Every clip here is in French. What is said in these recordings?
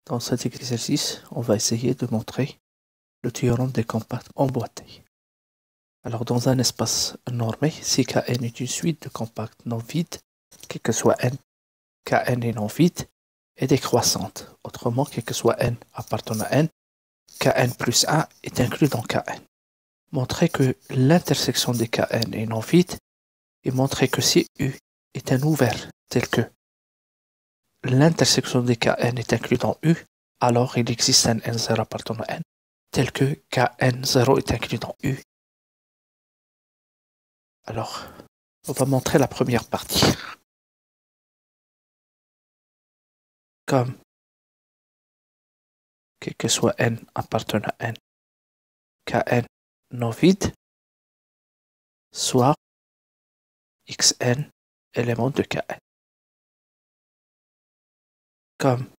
Dans cet exercice, on va essayer de montrer le théorème des compacts emboîtés. Alors, dans un espace normé, si Kn est une suite de compacts non vides, quel que soit n, Kn est non vide et décroissante. Autrement, quel que soit n appartenant à n, Kn plus 1 est inclus dans Kn. Montrer que l'intersection des Kn est non vide et montrer que si U est un ouvert tel que l'intersection des Kn est inclus dans U, alors il existe un N0 appartenant à N, tel que Kn0 est inclus dans U. Alors, on va montrer la première partie. Comme, quel que soit N appartenant à N, Kn non vide, soit Xn élément de Kn. Comme,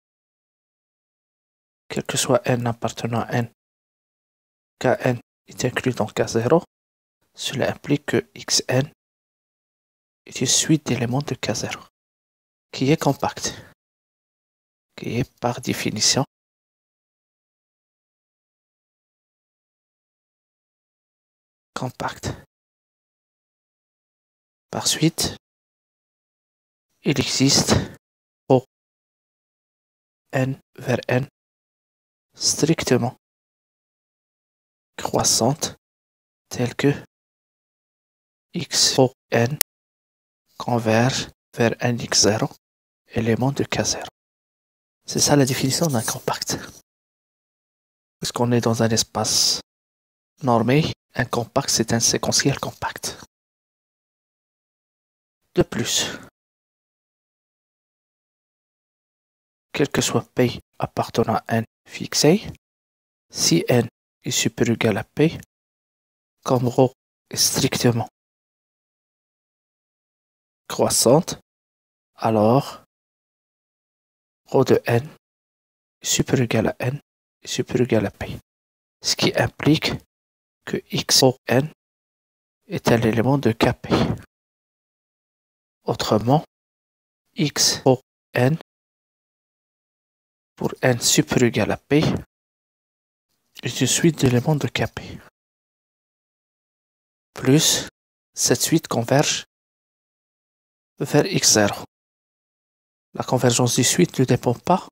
quel que soit N appartenant à N, Kn est inclus dans K0, cela implique que Xn est une suite d'éléments de K0, qui est compacte, qui est par définition compacte. Par suite, il existe O n vers n strictement croissante telle que x O n converge vers n x0, élément de K0. C'est ça la définition d'un compact. Puisqu'on est dans un espace normé, un compact c'est un séquentiel compact. De plus, quel que soit P appartenant à n fixé, si n est supérieur ou égal à P, comme ρ est strictement croissante, alors ρ de n est supérieur ou égal à n est supérieur ou égal à P. Ce qui implique que x O n est un élément de Kp. Autrement, x O n pour n supérieur ou égal à P est une suite d'éléments de Kp. Plus, cette suite converge vers x0. La convergence des suites ne dépend pas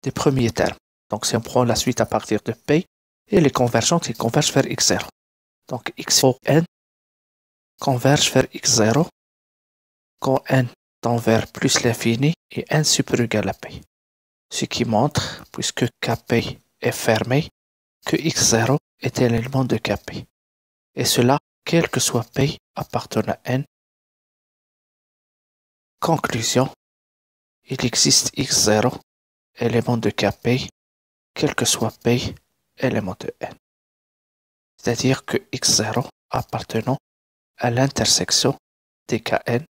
des premiers termes. Donc si on prend la suite à partir de P, et les convergentes, ils convergent vers x0. Donc x O n converge vers x0 quand n tend vers plus l'infini et n supérieur ou égal à P. Ce qui montre, puisque Kp est fermé, que x0 est un élément de Kp. Et cela, quel que soit P appartenant à n. Conclusion, il existe x0, élément de Kp, quel que soit P, élément de n. C'est-à-dire que x0 appartenant à l'intersection des Kn,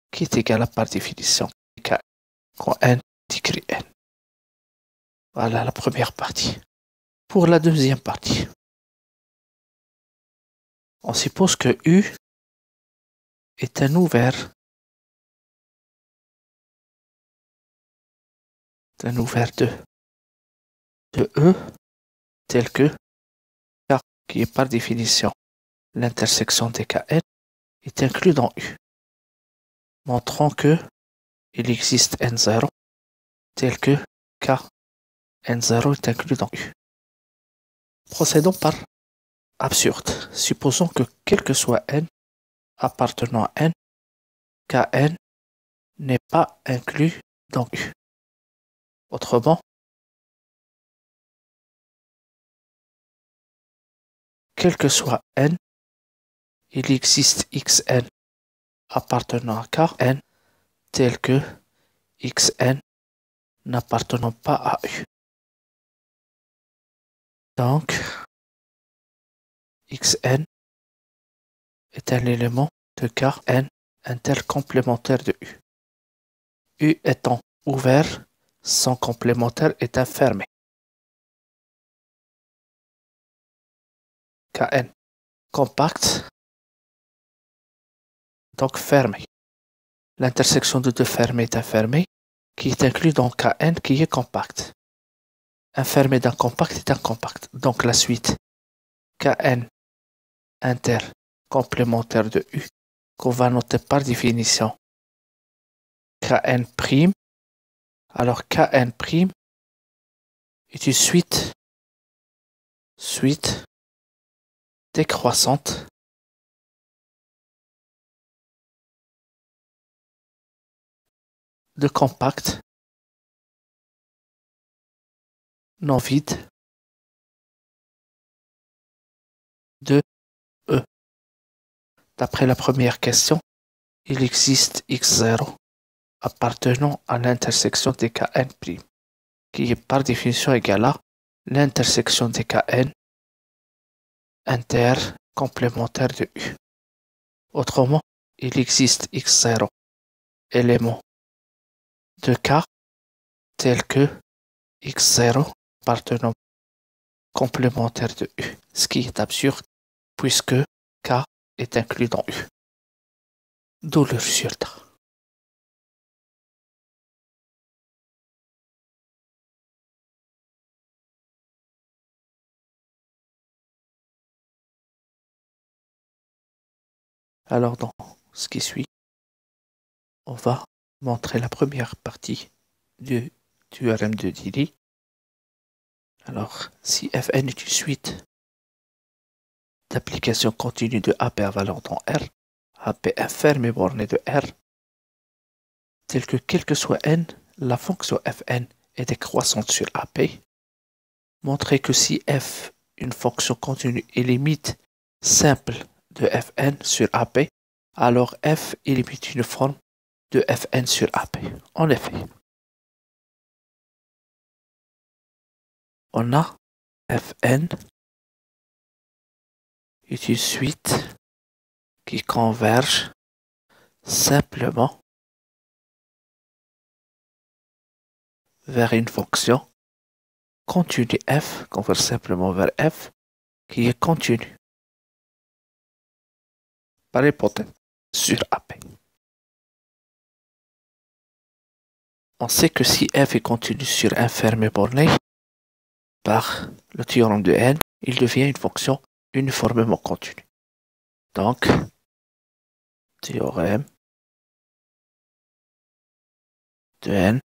qui est égale à par définition Kn quand n décrit n. Voilà la première partie. Pour la deuxième partie, on suppose que U est un ouvert de E tel que K, qui est par définition l'intersection des Kn, est inclus dans U, montrant que il existe N0 tel que K N0 est inclus dans U. Procédons par absurde. Supposons que quel que soit n appartenant à n, Kn n'est pas inclus dans U. Autrement, quel que soit n, il existe Xn appartenant à Kn tel que Xn n'appartenant pas à U. Donc, Xn est un élément de Kn intercomplémentaire de U. U étant ouvert, son complémentaire est fermé. Kn compact, donc fermé. L'intersection de deux fermés est fermée, qui est inclus dans Kn qui est compact. Infermé d'un compact est un compact. Donc la suite Kn inter complémentaire de U qu'on va noter par définition Kn prime. Alors Kn prime est une suite décroissante de compacts non vides de E. D'après la première question, il existe x0 appartenant à l'intersection des Kn', qui est par définition égale à l'intersection des Kn inter complémentaire de U. Autrement, il existe x0 éléments de K tels que x0 appartenant complémentaire de U, ce qui est absurde puisque K est inclus dans U. D'où le résultat. Alors dans ce qui suit, on va montrer la première partie du théorème de Diri. Alors, si Fn est une suite d'applications continues de AP avalant dans R, AP infermé borné de R, tel que quel que soit n, la fonction Fn est décroissante sur AP, montrer que si f, une fonction continue, est limite simple de Fn sur AP, alors f est limite uniforme de Fn sur AP. En effet, on a Fn est une suite qui converge simplement vers une fonction continue f, converge simplement vers f, qui est continue par hypothèse sur AP. On sait que si f est continu sur infermé borné par le théorème de n, il devient une fonction uniformément continue. Donc, théorème de n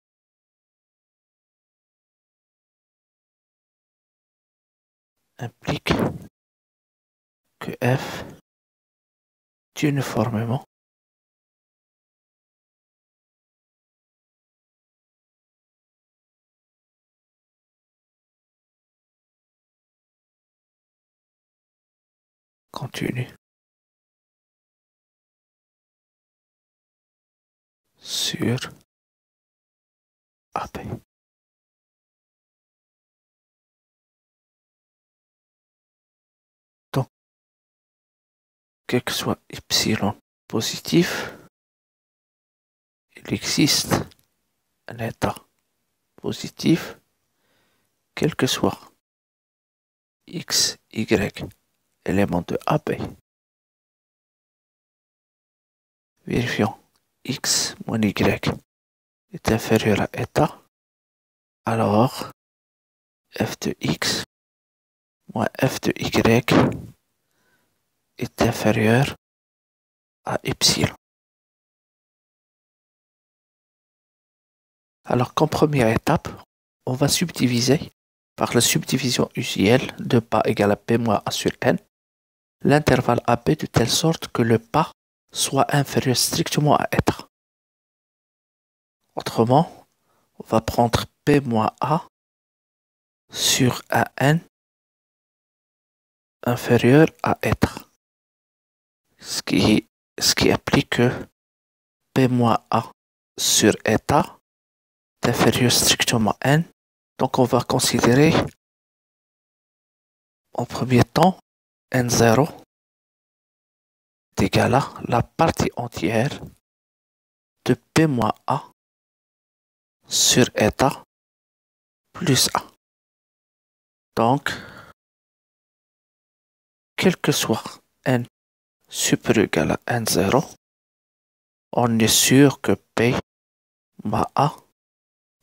implique que f est uniformément continue sur AP. Donc, quel que soit epsilon positif, il existe un état positif, quel que soit x, y, élément de AP. Vérifions x moins y est inférieur à état, alors f de x moins f de y est inférieur à epsilon. Alors, comme première étape, on va subdiviser par la subdivision usuelle de pas égale à p moins a sur n l'intervalle AP de telle sorte que le pas soit inférieur strictement à état. Autrement, on va prendre p moins a sur un n inférieur à état. Ce qui implique que p moins a sur état est inférieur strictement à n. Donc on va considérer en premier temps n0 est égal à la partie entière de p moins a sur état plus a. Donc, quel que soit n supérieur ou égal à n0, on est sûr que p moins a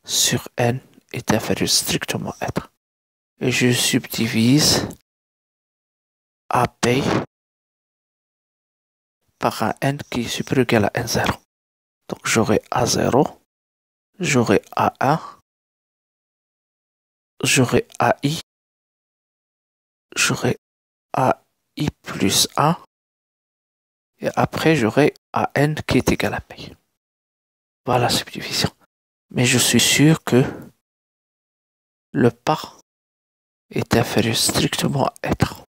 sur n est inférieur strictement à être. Et je subdivise AP par un n qui est supérieur ou égal à n0. Donc j'aurai A0, j'aurai A1, j'aurai AI, j'aurai AI plus 1, et après j'aurai AN qui est égal à P. Voilà la subdivision. Mais je suis sûr que le pas est inférieur strictement à être.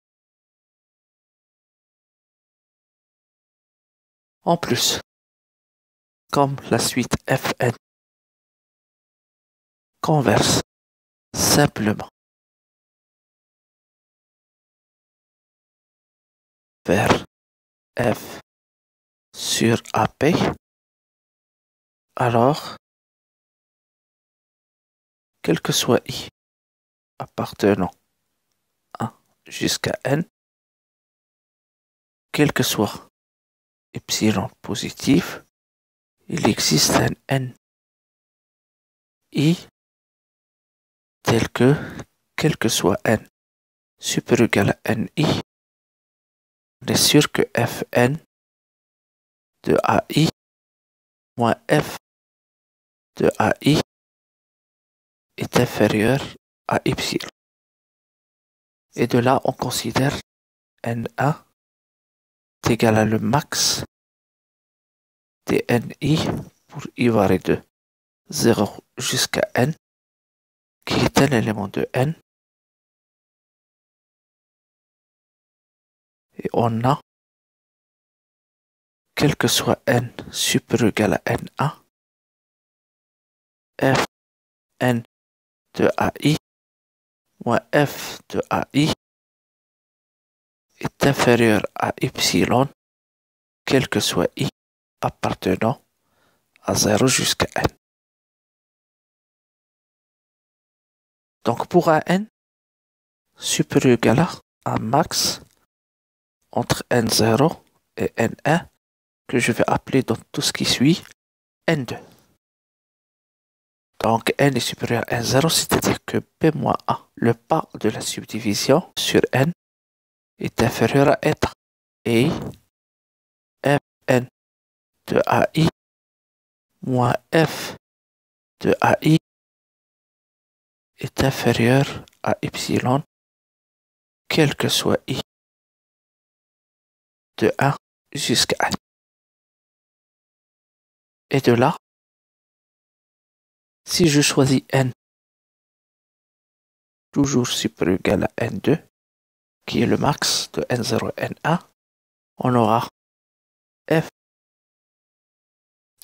En plus, comme la suite Fn converse simplement vers F sur AP, alors, quel que soit I appartenant à 1 jusqu'à N, quel que soit epsilon positif, il existe un N I tel que, quel que soit N supérieur ou égal à NI, on est sûr que Fn de AI moins F de AI est inférieur à epsilon. Et de là, on considère N1 est égal à le max des NI pour I varié de 0 jusqu'à N, qui est un élément de N. Et on a, quel que soit N supérieur ou égal à N1, Fn de AI moins F de AI est inférieur à epsilon, quel que soit I appartenant à 0 jusqu'à N. Donc pour un N supérieur ou égal à un max entre N0 et N1, que je vais appeler dans tout ce qui suit N2. Donc N est supérieur à N0, c'est-à-dire que P moins A, le pas de la subdivision sur N, est inférieur à être. Et Fn de AI moins F de AI est inférieur à epsilon, quel que soit I de 1 jusqu'à N. Et de là, si je choisis N toujours supérieur ou égal à N2, qui est le max de N0 et N1, on aura F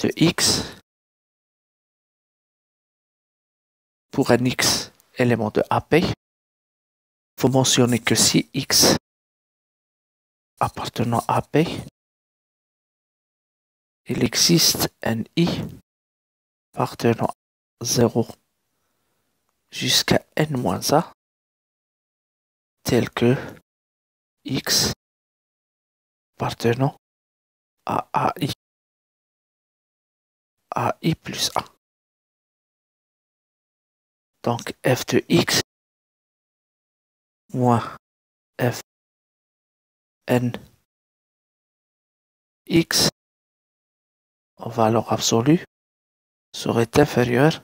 de X pour un X élément de AP. Il faut mentionner que si X appartenant à AP, il existe un I appartenant à 0 jusqu'à N-A, tel que X appartenant à AI plus 1. Donc F de X moins F N X en valeur absolue serait inférieur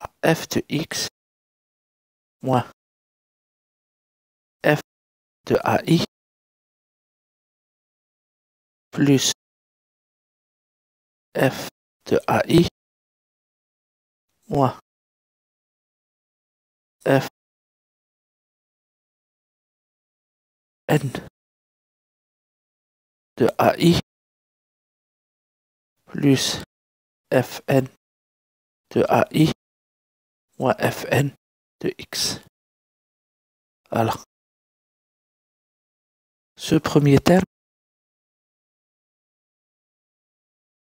à F de X moins F de AI plus F de AI moins F N de AI plus Fn de AI moins Fn de X. Alors, ce premier terme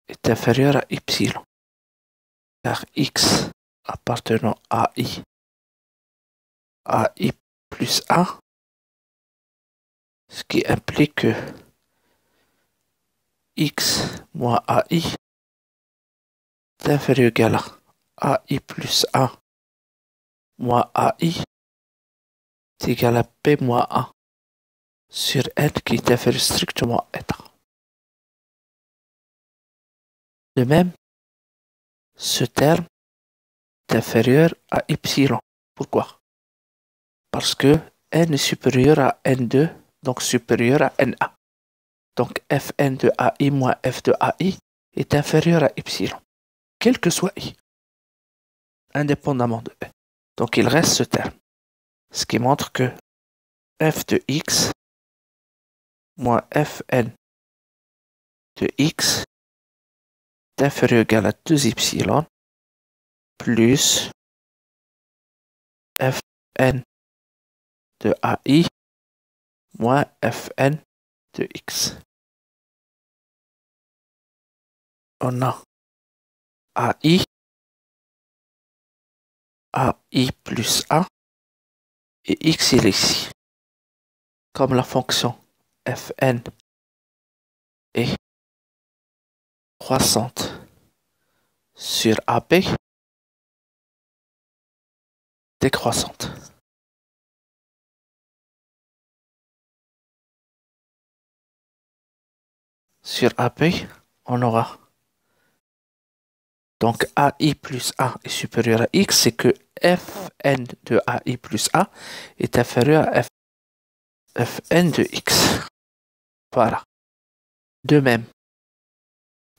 est inférieur à epsilon, car X appartenant à AI plus 1, ce qui implique que X moins AI est inférieur ou égal à AI plus 1 moins AI est égal à P moins 1 sur N qui est inférieur strictement à état. De même, ce terme est inférieur à epsilon. Pourquoi? Parce que N est supérieur à N2, donc supérieur à NA. Donc Fn de AI moins F de AI est inférieur à epsilon, quel que soit I, indépendamment de E. Donc il reste ce terme, ce qui montre que F de X moins Fn de X est inférieur ou égal à 2 epsilon plus Fn de AI moins Fn de X. On a AI plus 1 et X il est ici. Comme la fonction Fn est croissante sur AB, décroissante. Sur AB, on aura donc AI plus 1 est supérieur à X, c'est que Fn de AI plus 1 est inférieur à Fn de X. Voilà. De même,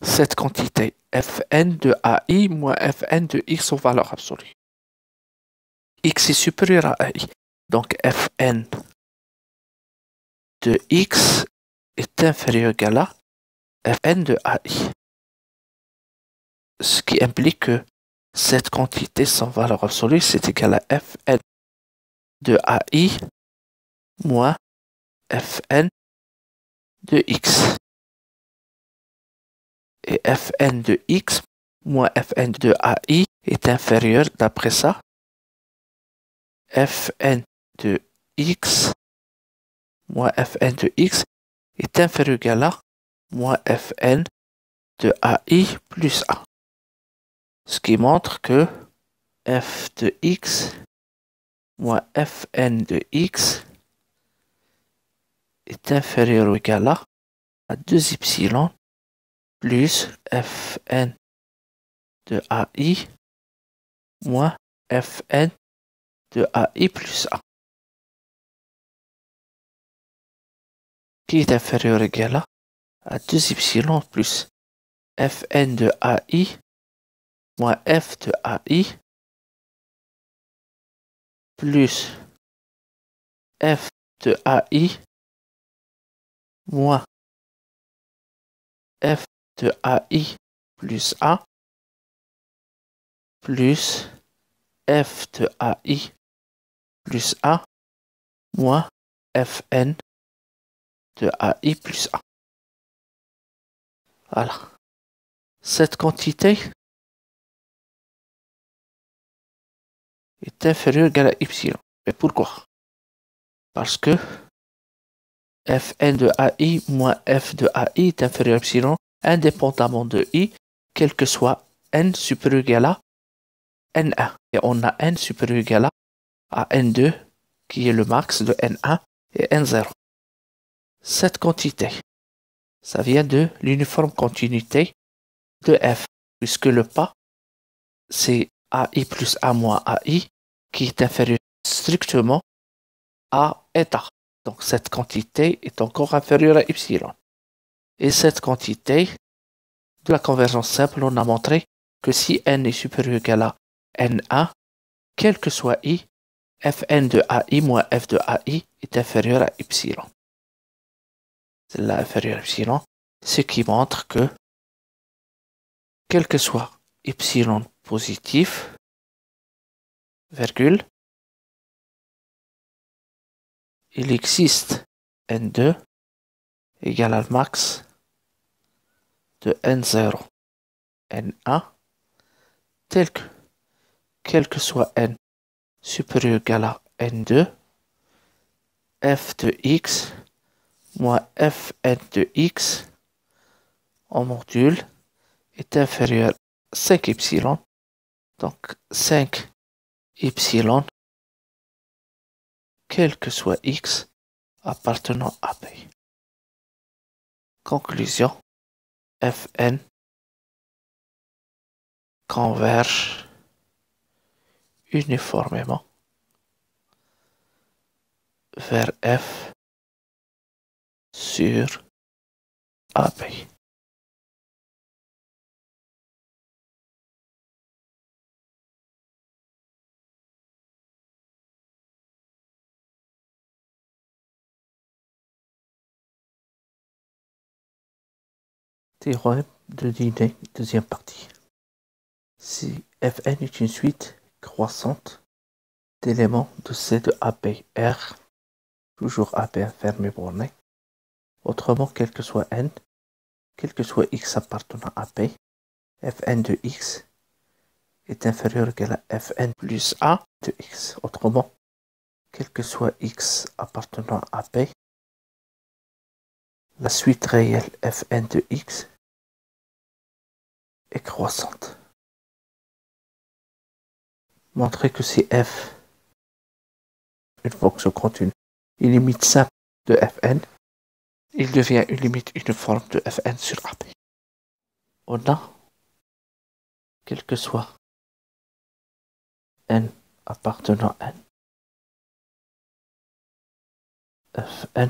cette quantité Fn de AI moins Fn de X aux valeurs absolues. X est supérieur à AI. Donc Fn de X est inférieur ou égal à Fn de AI. Ce qui implique que cette quantité sans valeur absolue, c'est égal à Fn de AI moins Fn de X. Et Fn de X moins Fn de AI est inférieur, d'après ça, Fn de X moins Fn de X est inférieur ou égal à moins Fn de AI plus 1. Ce qui montre que f de X moins Fn de X est inférieur ou égal à 2 epsilon plus Fn de AI moins Fn de AI plus 1. Qui est inférieur ou égal à 2 epsilon plus Fn de AI moins F de AI plus F de AI moins F de AI plus 1 plus F de AI plus 1 moins Fn de AI plus 1. Voilà. Cette quantité est inférieure ou égale à epsilon. Mais pourquoi? Parce que Fn de AI moins F de AI est inférieur à epsilon indépendamment de I, quel que soit n supérieur ou égal à N1. Et on a n supérieur ou égal à N2 qui est le max de N1 et N0. Cette quantité, ça vient de l'uniforme continuité de F, puisque le pas, c'est AI plus A moins AI, qui est inférieur strictement à état. Donc cette quantité est encore inférieure à epsilon. Et cette quantité, de la convergence simple, on a montré que si n est supérieur ou égal à N1, quel que soit I, Fn de AI moins F de AI est inférieur à epsilon. C'est là inférieur à epsilon, ce qui montre que quel que soit epsilon positif, virgule, il existe N2 égale à max de N0, N1, tel que, quel que soit N supérieur ou égal à N2, f de x moins fn de x en module est inférieur à 5 epsilon, donc 5 epsilon, quel que soit x appartenant à B. Conclusion, Fn converge uniformément vers F sur AB. Théorème de Dynay, deuxième partie. Si Fn est une suite croissante d'éléments de C de AB R, toujours AB fermé borné, autrement quel que soit n, quel que soit x appartenant à B, Fn de x est inférieur ou égal à Fn plus A de x. Autrement, quel que soit x appartenant à B, la suite réelle Fn de x est croissante. Montrer que si f, une fonction continue, une limite simple de Fn, il devient une limite uniforme de Fn sur AB. On a, quel que soit n appartenant à n, Fn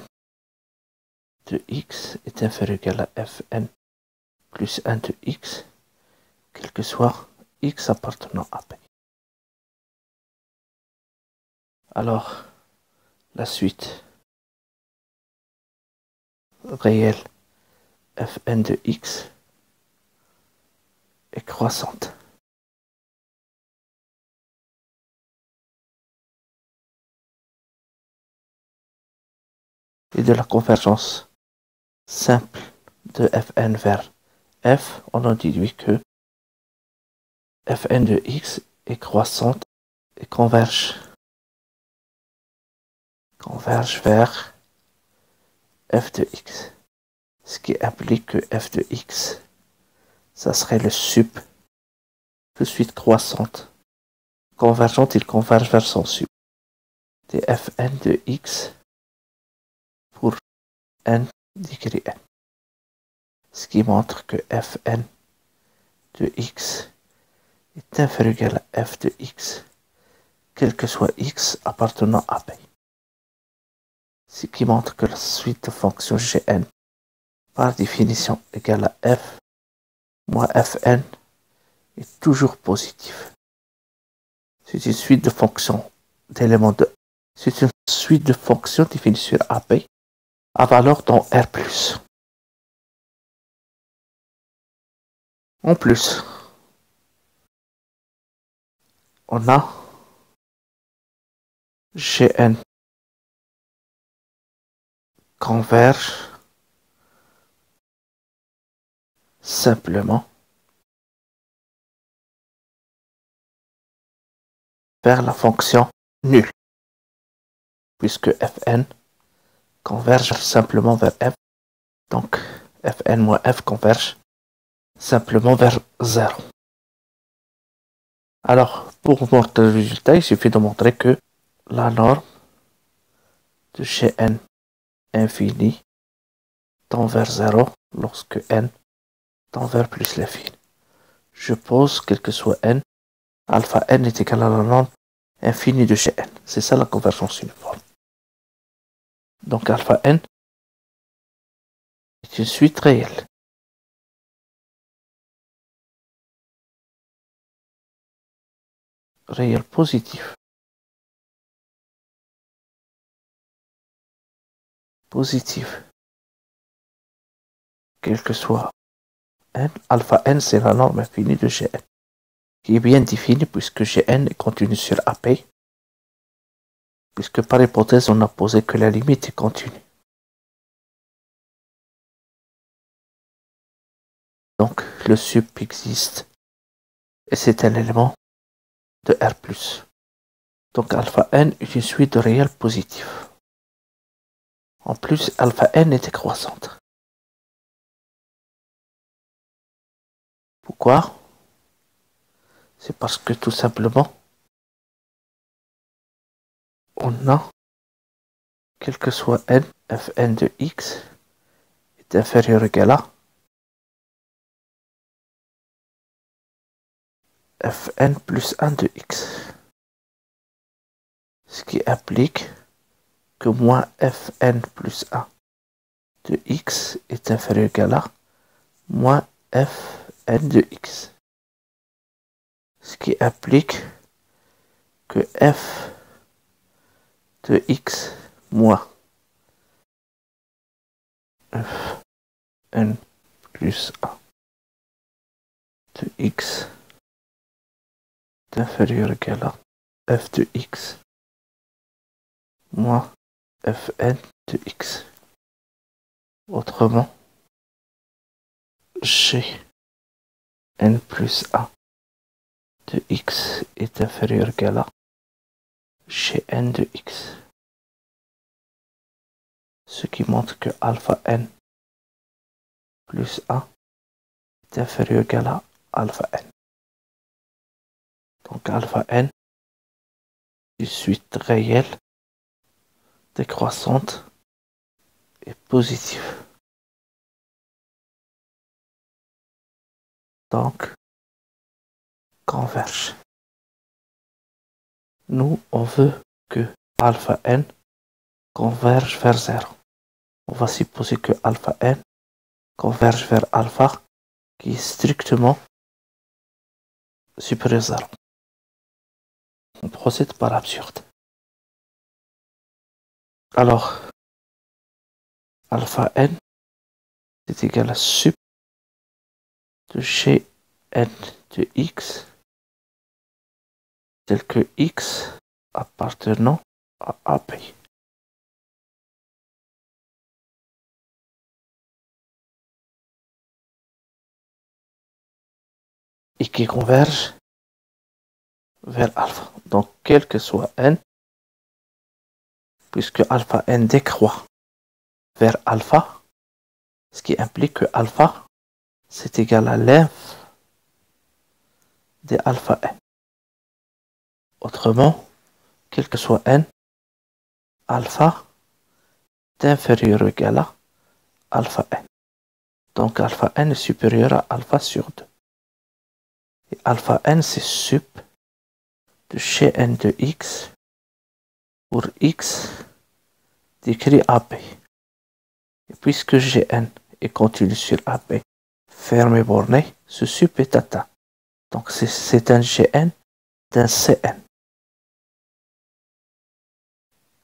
de x est inférieur ou égal à Fn plus 1 de x, quel que soit x appartenant à B. Alors, la suite réelle Fn de x est croissante. Et de la convergence simple de Fn vers f, on en déduit que Fn de x est croissante et converge vers f de x. Ce qui implique que f de x, ça serait le sup de suite croissante. Convergente, il converge vers son sup. De Fn de x pour n degré n. Ce qui montre que Fn de x est inférieur ou égal à f de x, quel que soit x appartenant à B. Ce qui montre que la suite de fonctions Gn, par définition égale à f moins Fn, est toujours positif. C'est une suite de fonctions d'éléments de... C'est une suite de fonctions définies sur AB à valeur dans R+. En plus, on a Gn converge simplement vers la fonction nulle, puisque Fn converge simplement vers f, donc Fn moins f converge simplement vers 0. Alors, pour montrer le résultat, il suffit de montrer que la norme de Gn infini tend vers 0 lorsque n tend vers plus l'infini. Je pose, quel que soit n, alpha n est égal à la norme infinie de Gn. C'est ça la convergence uniforme. Donc alpha n est une suite réelle. Réel positif. Positif. Quel que soit n, alpha n c'est la norme infinie de Gn, qui est bien définie puisque Gn est continu sur AP, puisque par hypothèse on a posé que la limite est continue. Donc le sup existe et c'est un élément de R+. Donc alpha n est une suite de réels positifs. En plus, alpha n est décroissante. Pourquoi? C'est parce que tout simplement, on a, quel que soit n, fn de x est inférieur ou égal à fn plus 1 de x. Ce qui implique que moins fn plus 1 de x est inférieur ou égal à moins fn de x. Ce qui implique que f de x moins fn plus 1 de x est inférieur ou égal à f de x moins fn de x. Autrement, g n plus 1 de x est inférieur ou égal à gn de x. Ce qui montre que alpha n plus 1 est inférieur ou égal à alpha n. Donc alpha n est suite réelle décroissante et positive. Donc converge. Nous, on veut que alpha n converge vers 0. On va supposer que alpha n converge vers alpha qui est strictement supérieur à 0. On procède par absurde. Alors, alpha n est égal à sup de gn de x tel que x appartenant à AP. Et qui converge vers alpha. Donc, quel que soit n, puisque alpha n décroît vers alpha, ce qui implique que alpha, c'est égal à l'inf de alpha n. Autrement, quel que soit n, alpha est inférieur ou égal à alpha n. Donc, alpha n est supérieur à alpha sur 2. Et alpha n, c'est sup de gn de x pour x décrit AP. Et puisque gn est continu sur AP, fermé borné, ce sup est atteint. Donc c'est un gn d'un cn.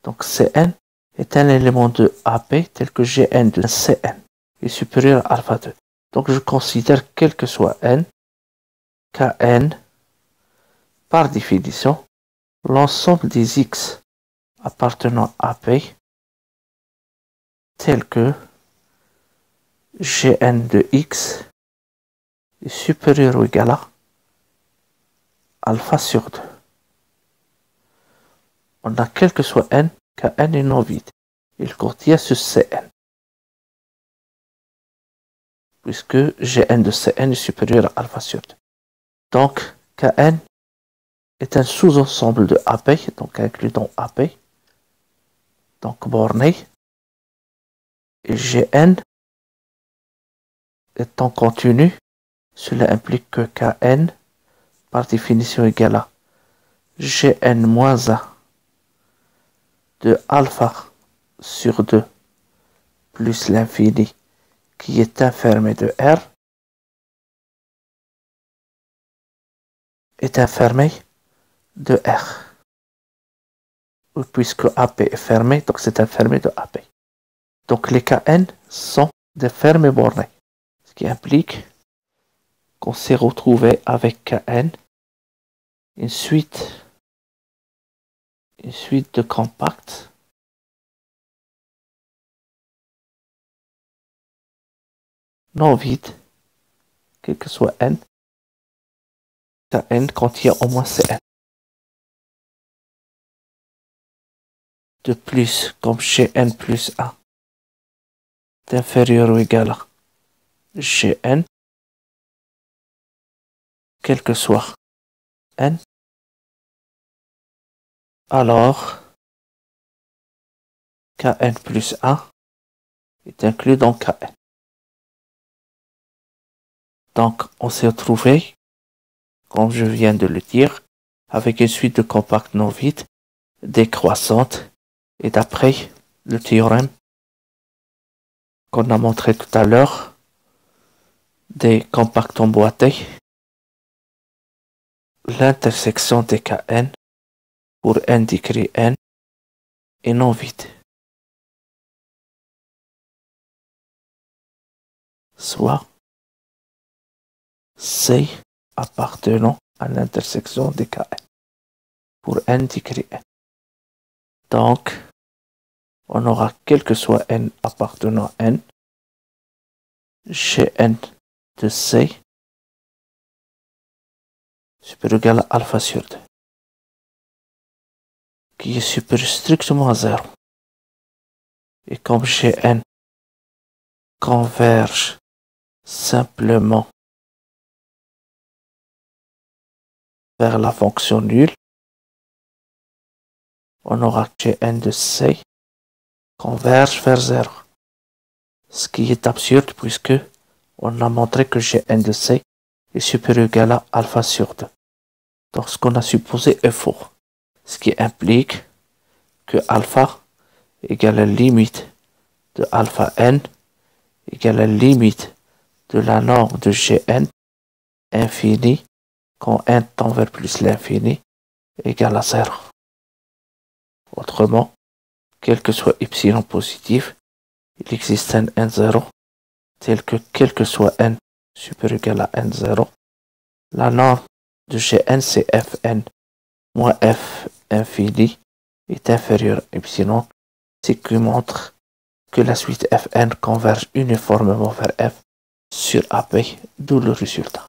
Donc cn est un élément de AP tel que gn de cn est supérieur à alpha 2. Donc je considère quel que soit n, kn, par définition, l'ensemble des x appartenant à AP tel que gn de x est supérieur ou égal à alpha sur 2. On a quel que soit n, kn est non vide. Il contient ce cn. Puisque gn de cn est supérieur à alpha sur 2. Donc, kn est un sous-ensemble de AP, donc incluant AP, donc borné, et gn étant continu, cela implique que kn, par définition égale à gn moins 1 de alpha sur 2 plus l'infini qui est enfermé de R est enfermé de R. Puisque AP est fermé, donc c'est enfermé de AP. Donc les Kn sont des fermés bornés. Ce qui implique qu'on s'est retrouvé avec Kn une suite de compacts non vides, quel que soit n, Kn contient au moins Cn. De plus, comme chez n plus 1 est inférieur ou égal à Gn, quel que soit n, alors Kn plus 1 est inclus dans Kn. Donc, on s'est retrouvé, comme je viens de le dire, avec une suite de compacts non vides décroissante. Et d'après le théorème qu'on a montré tout à l'heure, des compacts emboîtés, l'intersection des Kn pour n décrit n est non vide. Soit C appartenant à l'intersection des Kn pour n décrit n. Donc, on aura quel que soit n appartenant à n, Gn de C supérieur égal à alpha sur 2, qui est supérieur strictement à 0. Et comme Gn converge simplement vers la fonction nulle, on aura que Gn de C converge vers 0. Ce qui est absurde puisque on a montré que Gn de C est supérieur ou égal à alpha sur 2. Donc ce qu'on a supposé est faux. Ce qui implique que alpha égale la limite de alpha n égale la limite de la norme de Gn infini quand n tend vers plus l'infini égale à 0. Autrement, quel que soit epsilon positif, il existe un n0 tel que quel que soit n supérieur ou égal à n0, la norme de Gn c'est Fn moins F infini est inférieur à epsilon, ce qui montre que la suite Fn converge uniformément vers F sur AP, d'où le résultat.